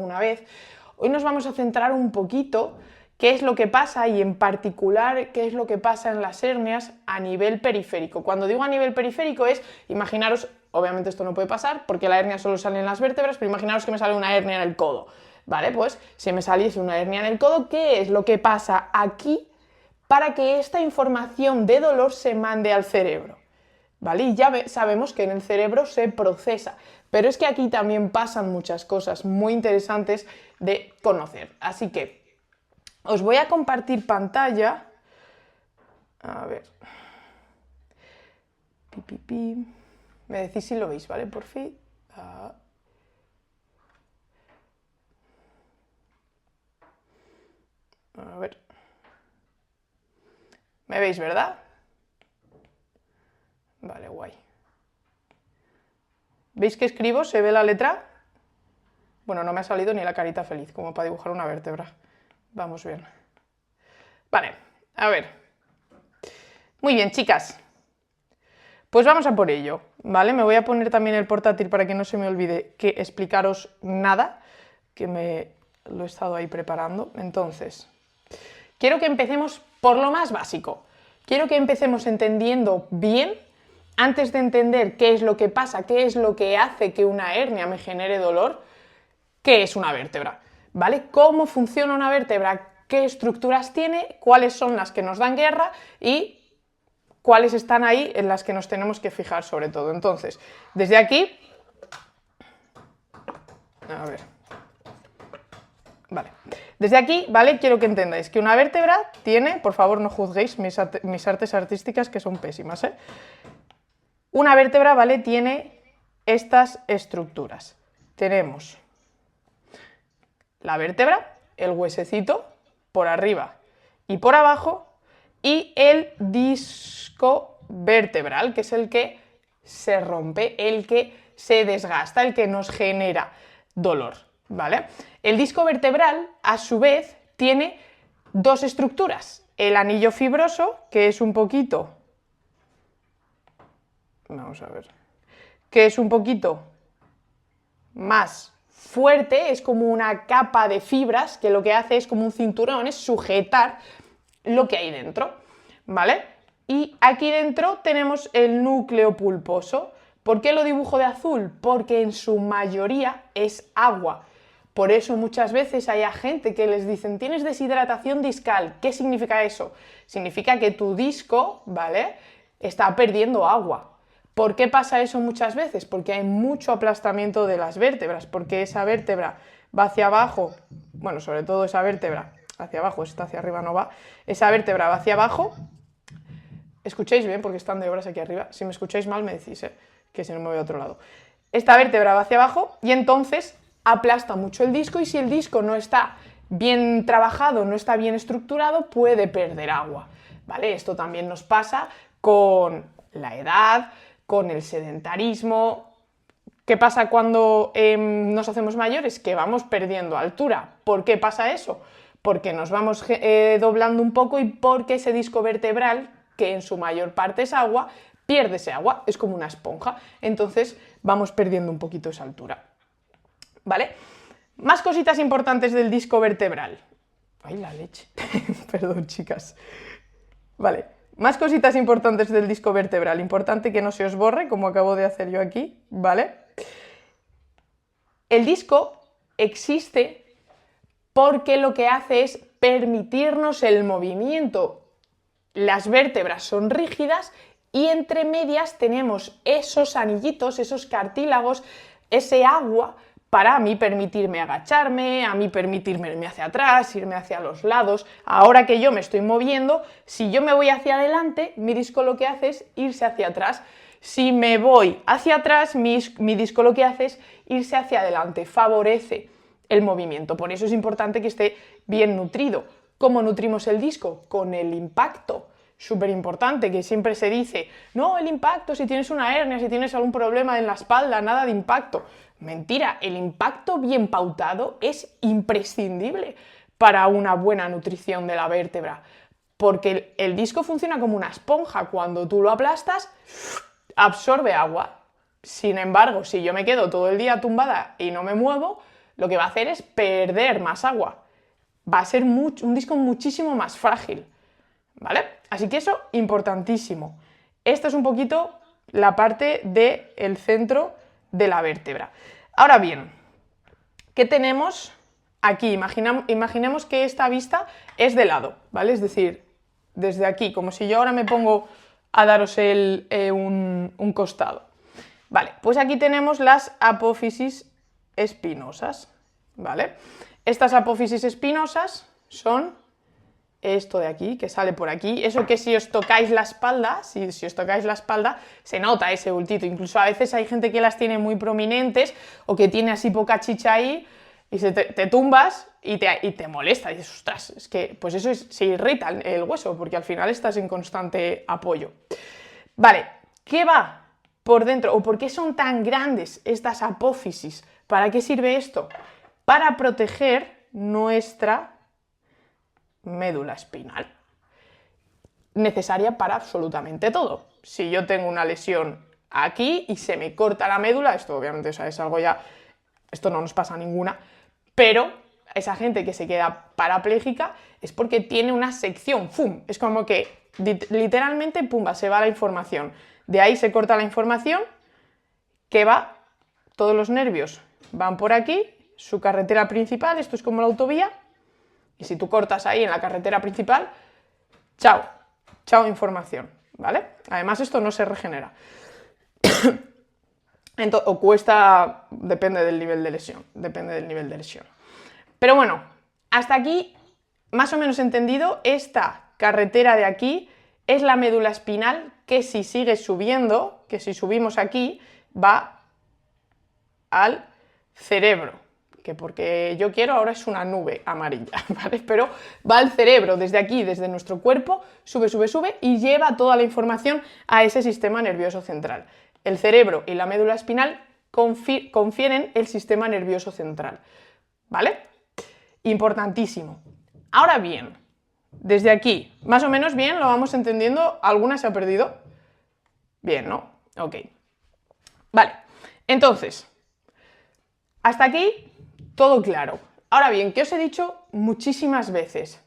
una vez, hoy nos vamos a centrar un poquito qué es lo que pasa y en particular qué es lo que pasa en las hernias a nivel periférico. Cuando digo a nivel periférico es, imaginaros, obviamente esto no puede pasar porque la hernia solo sale en las vértebras, pero imaginaros que me sale una hernia en el codo, ¿vale? Pues si me saliese una hernia en el codo, ¿qué es lo que pasa aquí para que esta información de dolor se mande al cerebro? ¿Vale? Y ya sabemos que en el cerebro se procesa, pero es que aquí también pasan muchas cosas muy interesantes de conocer. Así que os voy a compartir pantalla. A ver. Me decís si lo veis, ¿vale? Por fin. A ver. ¿Me veis, verdad? Vale, guay. ¿Veis que escribo? ¿Se ve la letra? Bueno, no me ha salido ni la carita feliz, como para dibujar una vértebra. Vamos bien. Vale, a ver. Muy bien, chicas. Pues vamos a por ello, ¿vale? Me voy a poner también el portátil para que no se me olvide que explicaros nada, que me lo he estado ahí preparando. Entonces, quiero que empecemos por lo más básico. Quiero que empecemos entendiendo bien, antes de entender qué es lo que pasa, qué es lo que hace que una hernia me genere dolor, qué es una vértebra, ¿vale? Cómo funciona una vértebra, qué estructuras tiene, cuáles son las que nos dan guerra y cuáles están ahí en las que nos tenemos que fijar sobre todo. Entonces, desde aquí, a ver, vale, desde aquí, ¿vale? Quiero que entendáis que una vértebra tiene, por favor no juzguéis mis artes artísticas que son pésimas, ¿eh? Una vértebra, ¿vale? Tiene estas estructuras. Tenemos la vértebra, el huesecito, por arriba y por abajo, y el disco vertebral, que es el que se rompe, el que se desgasta, el que nos genera dolor, ¿vale? El disco vertebral, a su vez, tiene dos estructuras. El anillo fibroso, que es un poquito... Vamos a ver... que es un poquito más fuerte, es como una capa de fibras que lo que hace es como un cinturón, es sujetar lo que hay dentro, ¿vale? Y aquí dentro tenemos el núcleo pulposo. ¿Por qué lo dibujo de azul? Porque en su mayoría es agua. Por eso muchas veces hay gente que les dicen, tienes deshidratación discal. ¿Qué significa eso? Significa que tu disco, ¿vale?, está perdiendo agua. ¿Por qué pasa eso muchas veces? Porque hay mucho aplastamiento de las vértebras, porque esa vértebra va hacia abajo, bueno, sobre todo esa vértebra hacia abajo, esta hacia arriba no va, esa vértebra va hacia abajo. ¿Escucháis bien? Porque están de obras aquí arriba. Si me escucháis mal me decís, que si no me voy a otro lado. Esta vértebra va hacia abajo y entonces aplasta mucho el disco, y si el disco no está bien trabajado, no está bien estructurado, puede perder agua, ¿vale? Esto también nos pasa con la edad, con el sedentarismo. ¿Qué pasa cuando nos hacemos mayores? Que vamos perdiendo altura. ¿Por qué pasa eso? Porque nos vamos doblando un poco y porque ese disco vertebral, que en su mayor parte es agua, pierde ese agua, es como una esponja. Entonces vamos perdiendo un poquito esa altura, ¿vale? Más cositas importantes del disco vertebral. ¡Ay, la leche! Perdón, chicas. Vale. Más cositas importantes del disco vertebral. Importante que no se os borre, como acabo de hacer yo aquí, ¿vale? El disco existe porque lo que hace es permitirnos el movimiento. Las vértebras son rígidas y entre medias tenemos esos anillitos, esos cartílagos, ese agua para a mí permitirme agacharme, a mí permitirme irme hacia atrás, irme hacia los lados. Ahora que yo me estoy moviendo, si yo me voy hacia adelante, mi disco lo que hace es irse hacia atrás. Si me voy hacia atrás, mi disco lo que hace es irse hacia adelante, favorece el movimiento. Por eso es importante que esté bien nutrido. ¿Cómo nutrimos el disco? Con el impacto. Súper importante, que siempre se dice, no, el impacto, si tienes una hernia, si tienes algún problema en la espalda, nada de impacto. Mentira, el impacto bien pautado es imprescindible para una buena nutrición de la vértebra, porque el disco funciona como una esponja. Cuando tú lo aplastas, absorbe agua. Sin embargo, si yo me quedo todo el día tumbada y no me muevo, lo que va a hacer es perder más agua. Va a ser un disco muchísimo más frágil, ¿vale? Así que eso, importantísimo. Esto es un poquito la parte del centro de la vértebra. Ahora bien, ¿qué tenemos aquí? Imaginemos que esta vista es de lado, ¿vale? Es decir, desde aquí, como si yo ahora me pongo a daros un costado. Vale, pues aquí tenemos las apófisis espinosas, ¿vale? Estas apófisis espinosas son esto de aquí, que sale por aquí, eso que si os tocáis la espalda, si os tocáis la espalda, se nota ese bultito, incluso a veces hay gente que las tiene muy prominentes o que tiene así poca chicha ahí y te tumbas y te molesta, y dices, ostras, es que pues eso se irrita el hueso, porque al final estás en constante apoyo. Vale, ¿qué va por dentro o por qué son tan grandes estas apófisis? ¿Para qué sirve esto? Para proteger nuestra médula espinal, necesaria para absolutamente todo. Si yo tengo una lesión aquí y se me corta la médula, esto obviamente, o sea, es algo ya, esto no nos pasa a ninguna, pero esa gente que se queda parapléjica es porque tiene una sección, ¡fum! Es como que literalmente, pumba, se va la información. De ahí se corta la información, que va, todos los nervios van por aquí, su carretera principal, esto es como la autovía, y si tú cortas ahí en la carretera principal, chao, chao información, ¿vale? Además esto no se regenera. O cuesta, depende del nivel de lesión, Pero bueno, hasta aquí, más o menos entendido, esta carretera de aquí es la médula espinal que si sigue subiendo, que si subimos aquí, va al cerebro. Que porque yo quiero ahora es una nube amarilla, ¿vale? Pero va al cerebro, desde aquí, desde nuestro cuerpo, sube, sube, sube y lleva toda la información a ese sistema nervioso central. El cerebro y la médula espinal confieren el sistema nervioso central, ¿vale? Importantísimo. Ahora bien, desde aquí, más o menos bien, lo vamos entendiendo, ¿alguna se ha perdido? Bien, ¿no? Ok. Vale, entonces, hasta aquí todo claro. Ahora bien, ¿qué os he dicho muchísimas veces?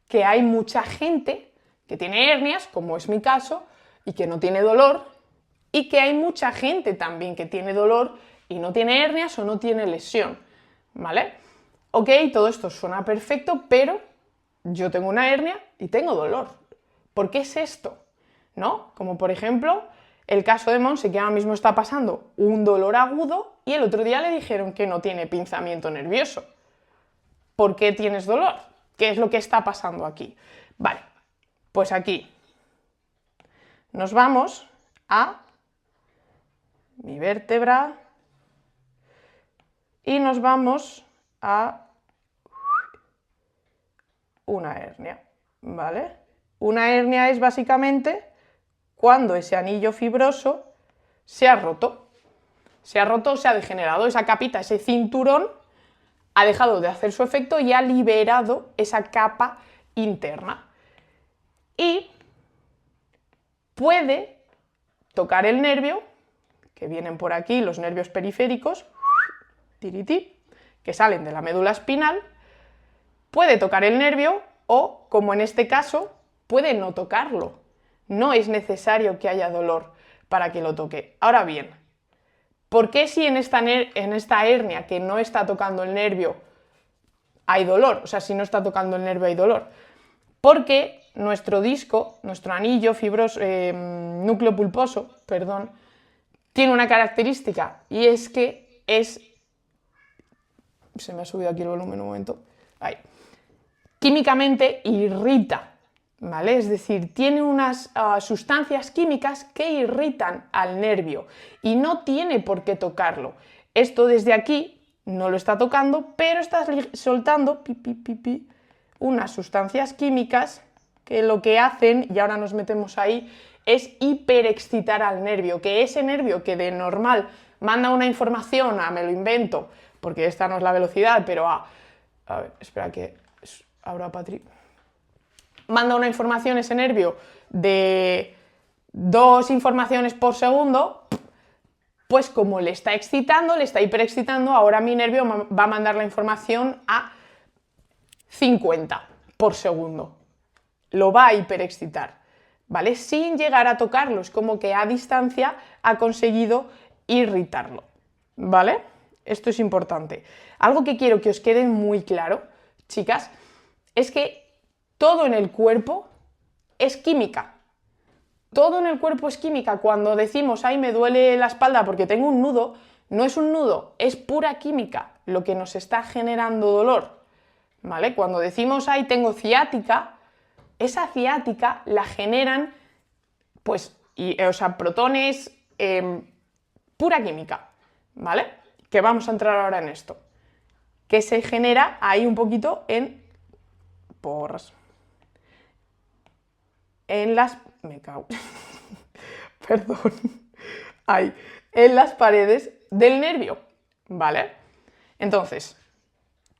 Que hay mucha gente que tiene hernias, como es mi caso, y que no tiene dolor, y que hay mucha gente también que tiene dolor y no tiene hernias o no tiene lesión, ¿vale? Ok, todo esto suena perfecto, pero yo tengo una hernia y tengo dolor. ¿Por qué es esto? ¿No? Como por ejemplo, el caso de Monse, que ahora mismo está pasando un dolor agudo y el otro día le dijeron que no tiene pinzamiento nervioso. ¿Por qué tienes dolor? ¿Qué es lo que está pasando aquí? Vale, pues aquí nos vamos a mi vértebra y nos vamos a una hernia, ¿vale? Una hernia es básicamente cuando ese anillo fibroso se ha roto, se ha degenerado, esa capita, ese cinturón ha dejado de hacer su efecto y ha liberado esa capa interna. Y puede tocar el nervio, que vienen por aquí los nervios periféricos, tirití, que salen de la médula espinal, puede tocar el nervio o, como en este caso, puede no tocarlo. No es necesario que haya dolor para que lo toque. Ahora bien, ¿por qué si en esta hernia que no está tocando el nervio hay dolor? O sea, si no está tocando el nervio hay dolor. Porque nuestro disco, nuestro anillo fibroso, núcleo pulposo, perdón, tiene una característica y es que se me ha subido aquí el volumen un momento. Ahí. Químicamente irrita, ¿vale? Es decir, tiene unas sustancias químicas que irritan al nervio y no tiene por qué tocarlo. Esto desde aquí no lo está tocando, pero está soltando unas sustancias químicas que lo que hacen, y ahora nos metemos ahí, es hiperexcitar al nervio, que ese nervio que de normal manda una información me lo invento, porque esta no es la velocidad, pero a ver, espera que abro a Patri. Manda una información ese nervio de 2 informaciones por segundo, pues como le está excitando, le está hiperexcitando, ahora mi nervio va a mandar la información a 50 por segundo. Lo va a hiperexcitar, ¿vale? Sin llegar a tocarlo, es como que a distancia ha conseguido irritarlo, ¿vale? Esto es importante. Algo que quiero que os quede muy claro, chicas, es que todo en el cuerpo es química. Todo en el cuerpo es química. Cuando decimos, ay, me duele la espalda porque tengo un nudo, no es un nudo, es pura química lo que nos está generando dolor, ¿vale? Cuando decimos, ay, tengo ciática, esa ciática la generan, pues, protones, pura química, ¿vale? Que vamos a entrar ahora en esto. Que se genera ahí un poquito en porras. En las... me cago. Perdón. Ahí. En las paredes del nervio, ¿vale? Entonces,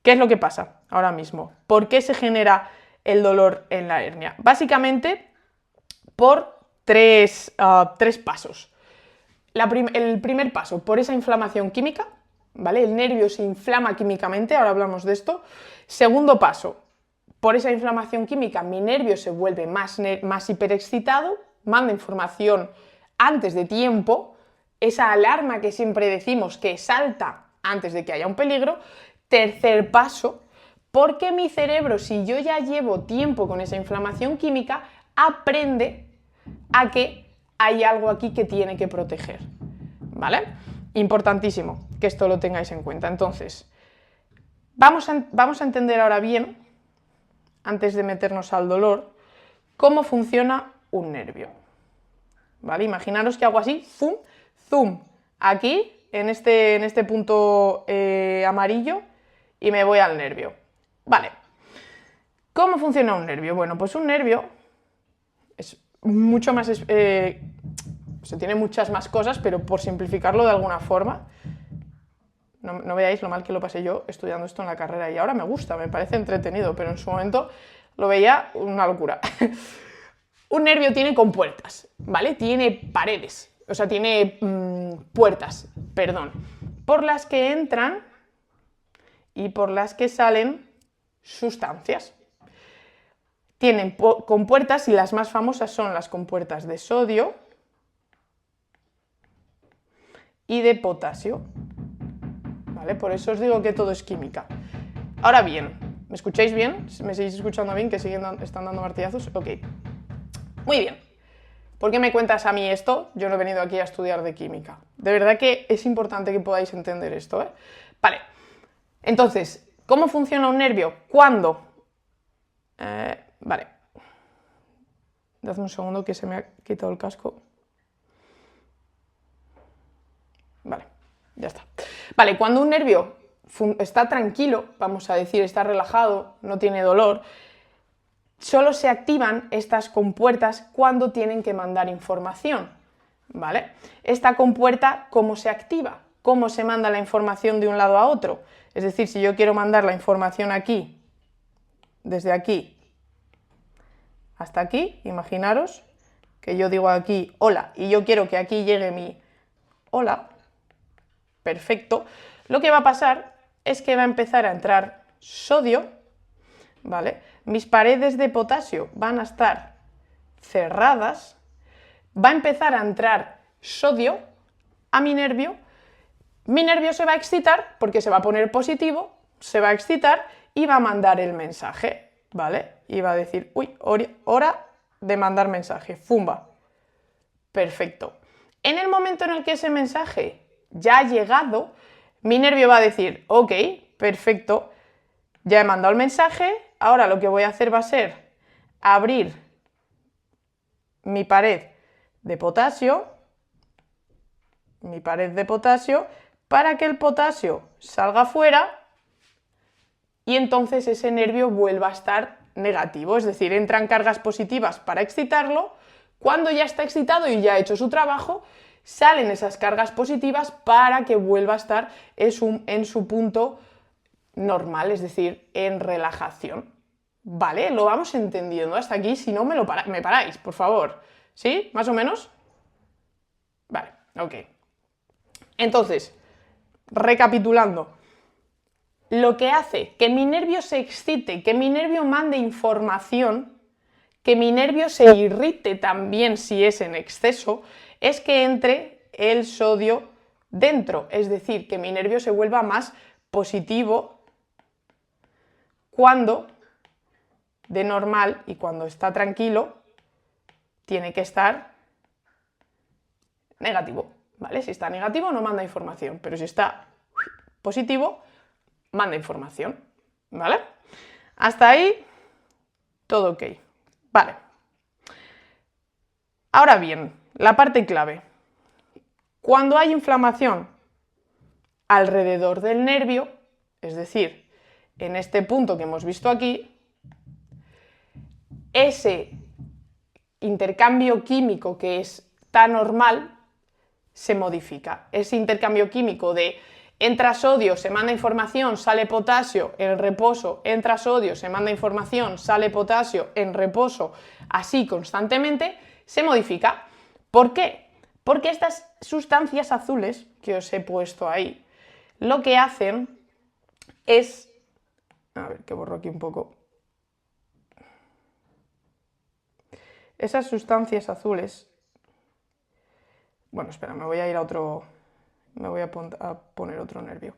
¿qué es lo que pasa ahora mismo? ¿Por qué se genera el dolor en la hernia? Básicamente por tres pasos. El primer paso, por esa inflamación química, ¿vale? El nervio se inflama químicamente, ahora hablamos de esto. Segundo paso, por esa inflamación química mi nervio se vuelve más hiperexcitado, manda información antes de tiempo, esa alarma que siempre decimos que salta antes de que haya un peligro. Tercer paso, porque mi cerebro, si yo ya llevo tiempo con esa inflamación química, aprende a que hay algo aquí que tiene que proteger, ¿vale? Importantísimo que esto lo tengáis en cuenta. Entonces, vamos a entender ahora bien, antes de meternos al dolor, cómo funciona un nervio, ¿vale? Imaginaros que hago así, zoom, zoom, aquí, en este punto amarillo, y me voy al nervio. Vale, ¿cómo funciona un nervio? Bueno, pues un nervio es mucho más... se tiene muchas más cosas, pero por simplificarlo de alguna forma, no veáis lo mal que lo pasé yo estudiando esto en la carrera, y ahora me gusta, me parece entretenido, pero en su momento lo veía una locura. Un nervio tiene compuertas, ¿vale? Tiene paredes, o sea, tiene puertas, perdón, por las que entran y por las que salen sustancias. Tienen compuertas y las más famosas son las compuertas de sodio y de potasio, ¿vale? Por eso os digo que todo es química. Ahora bien, ¿me escucháis bien? ¿Me seguís escuchando bien? ¿Que están dando martillazos? Ok. Muy bien. ¿Por qué me cuentas a mí esto? Yo no he venido aquí a estudiar de química. De verdad que es importante que podáis entender esto, ¿eh? Vale. Entonces, ¿cómo funciona un nervio? ¿Cuándo? Vale. Dadme un segundo que se me ha quitado el casco. Vale, ya está. Vale, cuando un nervio está tranquilo, vamos a decir, está relajado, no tiene dolor, solo se activan estas compuertas cuando tienen que mandar información, ¿vale? Esta compuerta, ¿cómo se activa? ¿Cómo se manda la información de un lado a otro? Es decir, si yo quiero mandar la información aquí, desde aquí hasta aquí, imaginaros que yo digo aquí hola y yo quiero que aquí llegue mi hola, perfecto, lo que va a pasar es que va a empezar a entrar sodio, ¿vale? Mis paredes de potasio van a estar cerradas, va a empezar a entrar sodio a mi nervio se va a excitar porque se va a poner positivo, se va a excitar y va a mandar el mensaje, ¿vale? Y va a decir, uy, hora de mandar mensaje, ¡fumba! Perfecto. En el momento en el que ese mensaje ya ha llegado, mi nervio va a decir, ok, perfecto, ya he mandado el mensaje, ahora lo que voy a hacer va a ser abrir mi pared de potasio, para que el potasio salga fuera y entonces ese nervio vuelva a estar negativo, es decir, entran cargas positivas para excitarlo, cuando ya está excitado y ya ha hecho su trabajo, salen esas cargas positivas para que vuelva a estar en su punto normal, es decir, en relajación. ¿Vale? Lo vamos entendiendo hasta aquí, si no me paráis, por favor. ¿Sí? ¿Más o menos? Vale, ok. Entonces, recapitulando, lo que hace que mi nervio se excite, que mi nervio mande información, que mi nervio se irrite también si es en exceso, es que entre el sodio dentro, es decir, que mi nervio se vuelva más positivo cuando de normal y cuando está tranquilo tiene que estar negativo, ¿vale? Si está negativo no manda información, pero si está positivo manda información, ¿vale? Hasta ahí todo ok. Vale. Ahora bien, la parte clave. Cuando hay inflamación alrededor del nervio, es decir, en este punto que hemos visto aquí, ese intercambio químico que es tan normal se modifica. Ese intercambio químico de entra sodio, se manda información, sale potasio, en reposo, entra sodio, se manda información, sale potasio, en reposo, así constantemente, se modifica. ¿Por qué? Porque estas sustancias azules que os he puesto ahí, lo que hacen es... A ver, que borro aquí un poco. Esas sustancias azules... Bueno, espera, me voy a ir a otro... Me voy a poner otro nervio.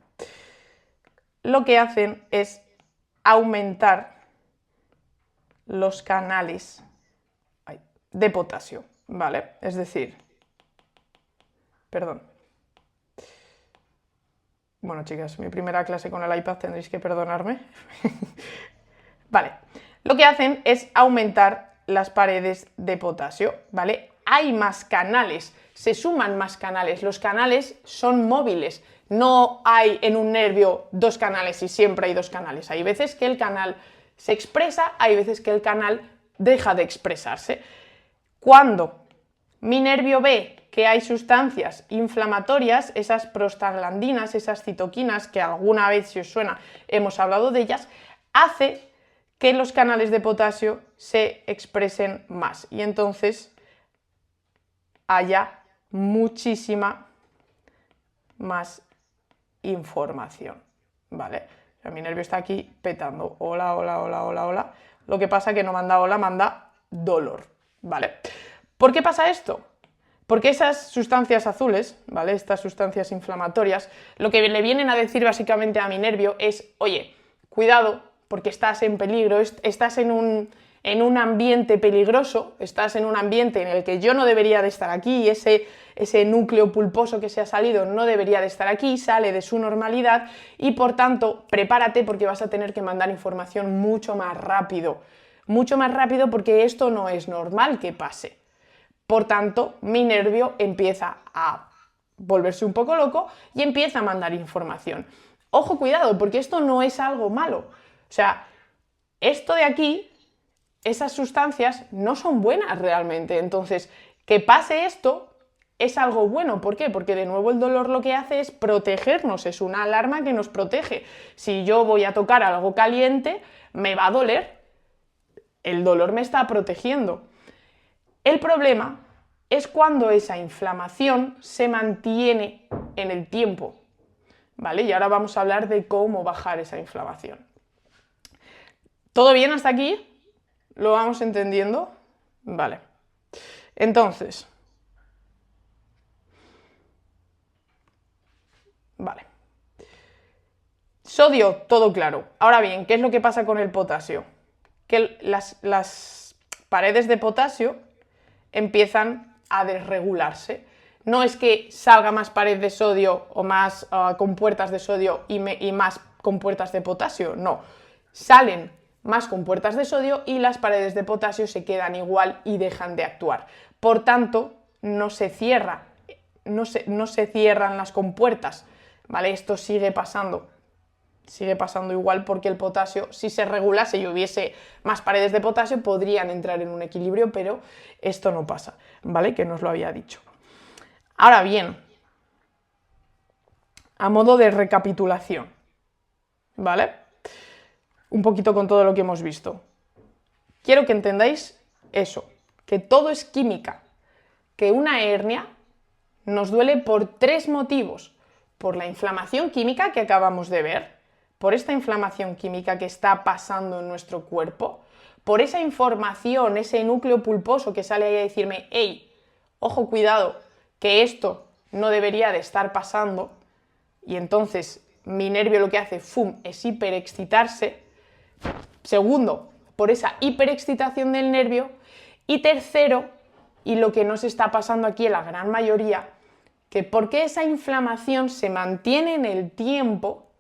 Lo que hacen es aumentar los canales de potasio, ¿vale? Es decir, perdón. Bueno, chicas, mi primera clase con el iPad, tendréis que perdonarme. Vale, lo que hacen es aumentar las paredes de potasio, ¿vale? Hay más canales, se suman más canales, los canales son móviles, no hay en un nervio dos canales y siempre hay dos canales, hay veces que el canal se expresa, hay veces que el canal deja de expresarse. Cuando mi nervio ve que hay sustancias inflamatorias, esas prostaglandinas, esas citoquinas, que alguna vez, si os suena, hemos hablado de ellas, hace que los canales de potasio se expresen más y entonces haya muchísima más información, ¿vale? O sea, mi nervio está aquí petando, hola, hola, hola, hola, hola. Lo que pasa que no manda hola, manda dolor, ¿vale? ¿Por qué pasa esto? Porque esas sustancias azules, ¿vale? Estas sustancias inflamatorias, lo que le vienen a decir básicamente a mi nervio es, oye, cuidado, porque estás en peligro, estás en un ambiente peligroso, estás en un ambiente en el que yo no debería de estar aquí, ese núcleo pulposo que se ha salido no debería de estar aquí, sale de su normalidad y por tanto prepárate porque vas a tener que mandar información mucho más rápido porque esto no es normal que pase. Por tanto, mi nervio empieza a volverse un poco loco y empieza a mandar información. Ojo, cuidado, porque esto no es algo malo. O sea, esto de aquí, esas sustancias no son buenas realmente. Entonces, que pase esto es algo bueno. ¿Por qué? Porque de nuevo el dolor lo que hace es protegernos, es una alarma que nos protege. Si yo voy a tocar algo caliente, me va a doler. El dolor me está protegiendo. El problema es cuando esa inflamación se mantiene en el tiempo, ¿vale? Y ahora vamos a hablar de cómo bajar esa inflamación. ¿Todo bien hasta aquí? ¿Lo vamos entendiendo? Vale. Entonces, vale. Sodio, todo claro. Ahora bien, ¿qué es lo que pasa con el potasio? Que las paredes de potasio empiezan a desregularse. No es que salga más pared de sodio o más compuertas de sodio y más compuertas de potasio, no. Salen más compuertas de sodio y las paredes de potasio se quedan igual y dejan de actuar. Por tanto, no se cierran las compuertas, ¿vale? Esto sigue pasando igual porque el potasio, si se regulase y hubiese más paredes de potasio, podrían entrar en un equilibrio, pero esto no pasa, ¿vale? Que nos lo había dicho. Ahora bien, a modo de recapitulación, ¿vale? Un poquito con todo lo que hemos visto. Quiero que entendáis eso, que todo es química, que una hernia nos duele por 3 motivos. Por la inflamación química que acabamos de ver, por esta inflamación química que está pasando en nuestro cuerpo, por esa información, ese núcleo pulposo que sale ahí a decirme, hey, ojo, cuidado, que esto no debería de estar pasando, y entonces mi nervio lo que hace, ¡fum!, es hiperexcitarse. Segundo, por esa hiperexcitación del nervio. Y tercero, y lo que nos está pasando aquí en la gran mayoría, que porque esa inflamación se mantiene en el tiempo,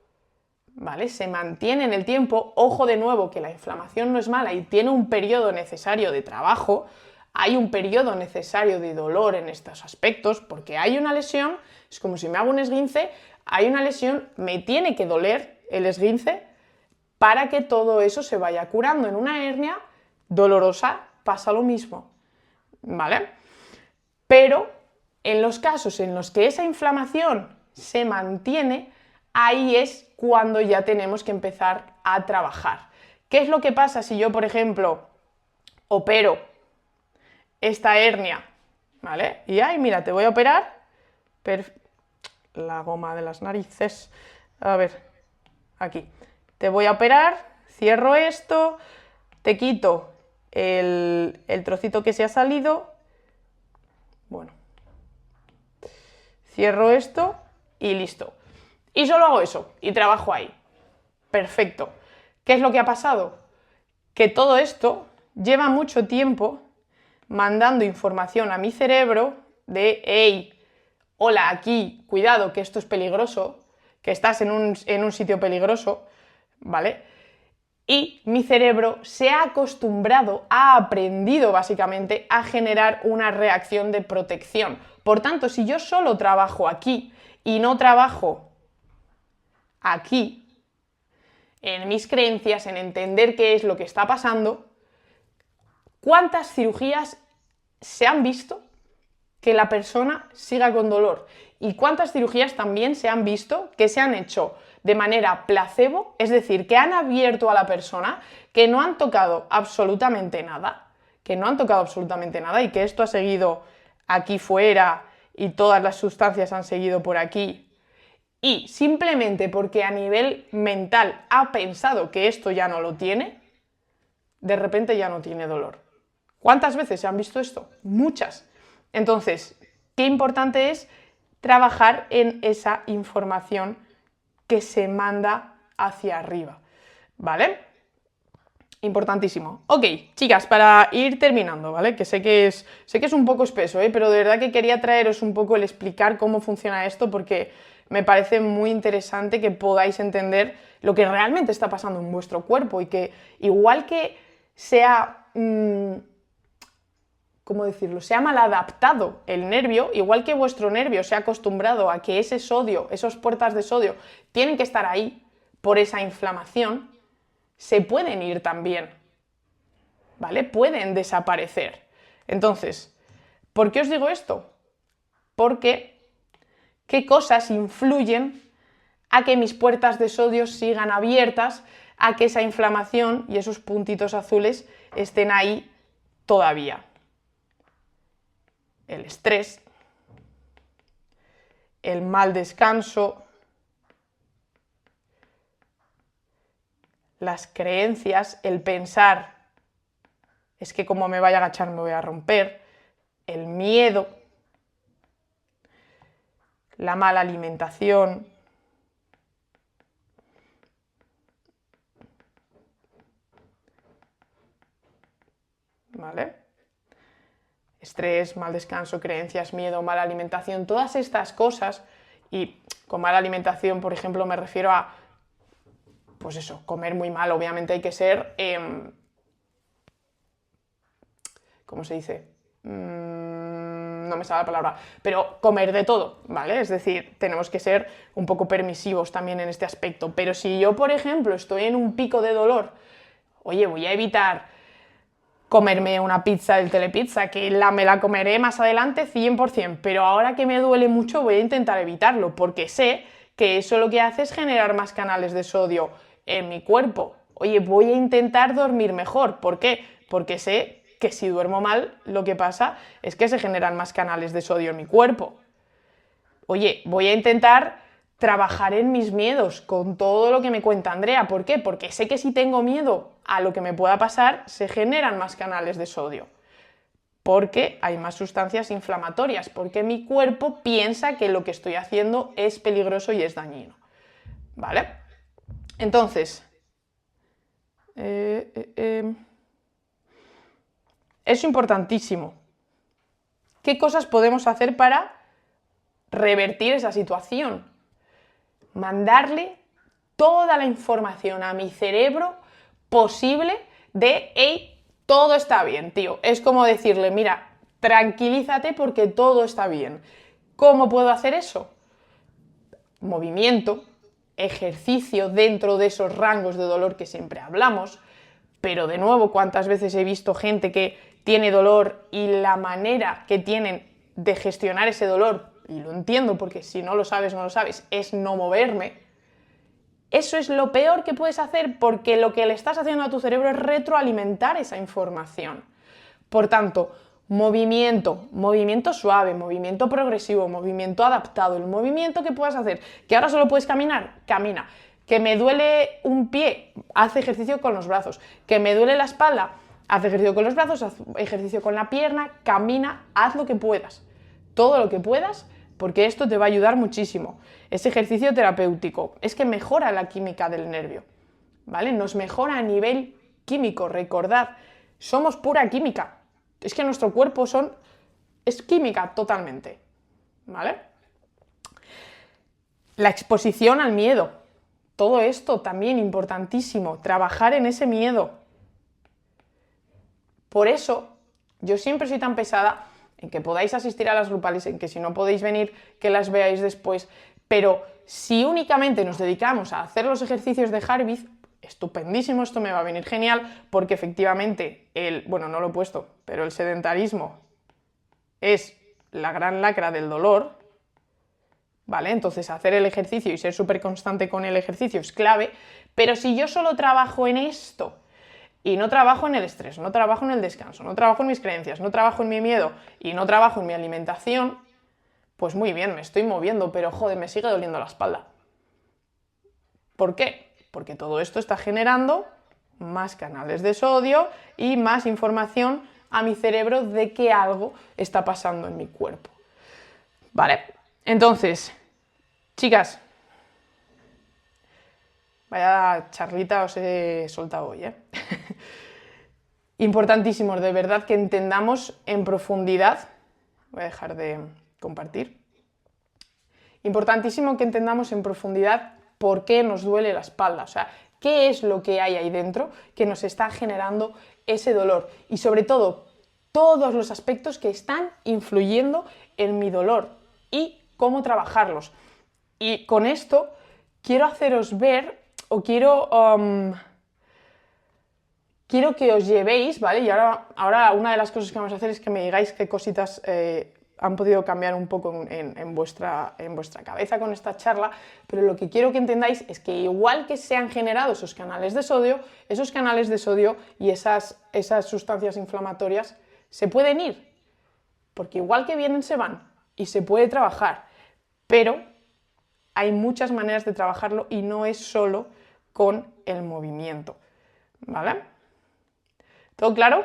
¿vale? Se mantiene en el tiempo, ojo de nuevo que la inflamación no es mala y tiene un periodo necesario de trabajo, hay un periodo necesario de dolor en estos aspectos, porque hay una lesión, es como si me hago un esguince, hay una lesión, me tiene que doler el esguince para que todo eso se vaya curando. En una hernia dolorosa pasa lo mismo, ¿vale? Pero en los casos en los que esa inflamación se mantiene, ahí es cuando ya tenemos que empezar a trabajar. ¿Qué es lo que pasa si yo, por ejemplo, opero esta hernia, ¿vale? Y ay, mira, te voy a operar la goma de las narices, a ver, aquí, te voy a operar, cierro esto, te quito el trocito que se ha salido, bueno, cierro esto y listo. Y solo hago eso y trabajo ahí. Perfecto. ¿Qué es lo que ha pasado? Que todo esto lleva mucho tiempo mandando información a mi cerebro de, hey, hola, aquí, cuidado, que esto es peligroso, que estás en un sitio peligroso, ¿vale? Y mi cerebro se ha acostumbrado, ha aprendido básicamente a generar una reacción de protección. Por tanto, si yo solo trabajo aquí y no trabajo aquí, en mis creencias, en entender qué es lo que está pasando, ¿cuántas cirugías se han visto que la persona siga con dolor? ¿Y cuántas cirugías también se han visto que se han hecho de manera placebo? Es decir, que han abierto a la persona, que no han tocado absolutamente nada, y que esto ha seguido aquí fuera y todas las sustancias han seguido por aquí, y simplemente porque a nivel mental ha pensado que esto ya no lo tiene, de repente ya no tiene dolor. ¿Cuántas veces se han visto esto? Muchas. Entonces, qué importante es trabajar en esa información que se manda hacia arriba, ¿vale? Importantísimo. Ok, chicas, para ir terminando, ¿vale? Que sé que es un poco espeso, pero de verdad que quería traeros un poco el explicar cómo funciona esto, porque me parece muy interesante que podáis entender lo que realmente está pasando en vuestro cuerpo y que igual que sea, ¿cómo decirlo?, se ha mal adaptado el nervio, igual que vuestro nervio se ha acostumbrado a que ese sodio, esas puertas de sodio, tienen que estar ahí por esa inflamación, se pueden ir también, ¿vale? Pueden desaparecer. Entonces, ¿por qué os digo esto? Porque ¿qué cosas influyen a que mis puertas de sodio sigan abiertas, a que esa inflamación y esos puntitos azules estén ahí todavía? El estrés, el mal descanso, las creencias, el pensar, es que como me vaya a agachar me voy a romper, el miedo, la mala alimentación, ¿vale? Estrés, mal descanso, creencias, miedo, mala alimentación, todas estas cosas, y con mala alimentación, por ejemplo, me refiero a, pues eso, comer muy mal. Obviamente hay que ser, ¿cómo se dice? No me sale la palabra, pero comer de todo, ¿vale? Es decir, tenemos que ser un poco permisivos también en este aspecto. Pero si yo, por ejemplo, estoy en un pico de dolor, oye, voy a evitar comerme una pizza del Telepizza, que me la comeré más adelante 100%, pero ahora que me duele mucho voy a intentar evitarlo, porque sé que eso lo que hace es generar más canales de sodio en mi cuerpo. Oye, voy a intentar dormir mejor. ¿Por qué? Porque sé que si duermo mal, lo que pasa es que se generan más canales de sodio en mi cuerpo. oye, voy a intentar trabajar en mis miedos con todo lo que me cuenta Andrea. ¿Por qué? Porque sé que si tengo miedo a lo que me pueda pasar, se generan más canales de sodio. Porque hay más sustancias inflamatorias, porque mi cuerpo piensa que lo que estoy haciendo es peligroso y es dañino. ¿Vale? Entonces, es importantísimo. ¿Qué cosas podemos hacer para revertir esa situación? Mandarle toda la información a mi cerebro posible de, hey, todo está bien, tío. Es como decirle, mira, tranquilízate porque todo está bien. ¿Cómo puedo hacer eso? Movimiento, ejercicio dentro de esos rangos de dolor que siempre hablamos, pero de nuevo, ¿cuántas veces he visto gente que tiene dolor y la manera que tienen de gestionar ese dolor, y lo entiendo porque si no lo sabes, no lo sabes, es no moverme? Eso es lo peor que puedes hacer porque lo que le estás haciendo a tu cerebro es retroalimentar esa información. Por tanto, movimiento suave, movimiento progresivo, movimiento adaptado, el movimiento que puedas hacer, que ahora solo puedes caminar, camina. Que me duele un pie, haz ejercicio con los brazos. Que me duele la espalda, haz ejercicio con los brazos, haz ejercicio con la pierna, camina, haz lo que puedas. Todo lo que puedas, porque esto te va a ayudar muchísimo. Es ejercicio terapéutico, es que mejora la química del nervio, ¿vale? Nos mejora a nivel químico, recordad, somos pura química. Es que nuestro cuerpo es química totalmente, ¿vale? La exposición al miedo. Todo esto también importantísimo, trabajar en ese miedo. Por eso, yo siempre soy tan pesada en que podáis asistir a las grupales, en que si no podéis venir, que las veáis después, pero si únicamente nos dedicamos a hacer los ejercicios de Harvey, estupendísimo, esto me va a venir genial, porque efectivamente, bueno, no lo he puesto, pero el sedentarismo es la gran lacra del dolor, ¿vale? Entonces hacer el ejercicio y ser súper constante con el ejercicio es clave, pero si yo solo trabajo en esto y no trabajo en el estrés, no trabajo en el descanso, no trabajo en mis creencias, no trabajo en mi miedo y no trabajo en mi alimentación, pues muy bien, me estoy moviendo, pero joder, me sigue doliendo la espalda. ¿Por qué? Porque todo esto está generando más canales de sodio y más información a mi cerebro de que algo está pasando en mi cuerpo. ¿Vale? Entonces, chicas, vaya charlita os he soltado hoy, ¿eh? Importantísimo, de verdad, que entendamos en profundidad. Voy a dejar de compartir. Importantísimo que entendamos en profundidad por qué nos duele la espalda, o sea, qué es lo que hay ahí dentro que nos está generando ese dolor y sobre todo todos los aspectos que están influyendo en mi dolor y cómo trabajarlos. Y con esto quiero haceros ver o quiero que os llevéis, ¿vale? Y ahora una de las cosas que vamos a hacer es que me digáis qué cositas han podido cambiar un poco en vuestra cabeza con esta charla, pero lo que quiero que entendáis es que igual que se han generado esos canales de sodio y esas sustancias inflamatorias se pueden ir, porque igual que vienen se van y se puede trabajar, pero hay muchas maneras de trabajarlo y no es solo con el movimiento, ¿vale? ¿Todo claro?